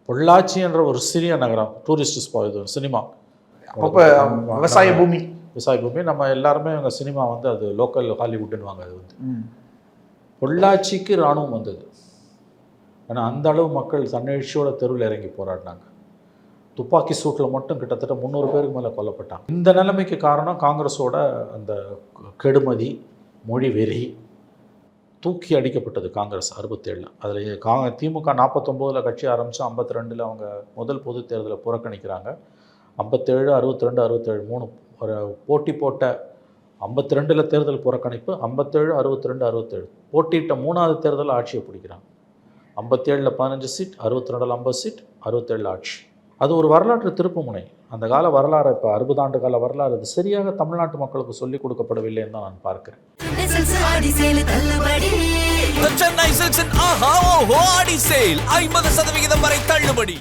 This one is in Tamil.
பொள்ளாச்சி என்ற ஒரு சிறிய நகரம், டூரிஸ்ட் இது சினிமா, அப்போ விவசாய பூமி, நம்ம எல்லாருமே அங்கே சினிமா வந்து அது லோக்கல் ஹாலிவுட்டுன்னு வாங்க. அது வந்து பொள்ளாச்சிக்கு இராணுவம் வந்தது. ஏன்னா அந்த அளவு மக்கள் தன்னெழுச்சியோட தெருவில் இறங்கி போராடினாங்க. துப்பாக்கி சூட்டில் மட்டும் கிட்டத்தட்ட 300 பேருக்கு மேலே கொல்லப்பட்டாங்க. இந்த நிலைமைக்கு காரணம் காங்கிரஸோட அந்த கெடுமதி, மொழி வெறி. தூக்கி அடிக்கப்பட்டது காங்கிரஸ் 67. அதில் திமுக 49 கட்சி ஆரம்பித்து 52 அவங்க முதல் பொது தேர்தலை புறக்கணிக்கிறாங்க. 57, 62, 67 3 ஒரு போட்டி போட்ட 52 தேர்தல் புறக்கணிப்பு, 57, 62, 67 போட்டியிட்ட 3வது தேர்தல் ஆட்சியை பிடிக்கிறாங்க. 57 15 சீட், 62 50 சீட், 67 ஆட்சி. அது ஒரு வரலாற்று திருப்பு முனை. அந்த கால வரலாறு, இப்போ 60 ஆண்டு கால வரலாறு அது சரியாக தமிழ்நாட்டு மக்களுக்கு சொல்லிக் கொடுக்கப்படவில்லைன்னு தான் நான் பார்க்கிறேன். Chennai Silks and Aha Oho Adi Sale 50% வரை தள்ளுபடி.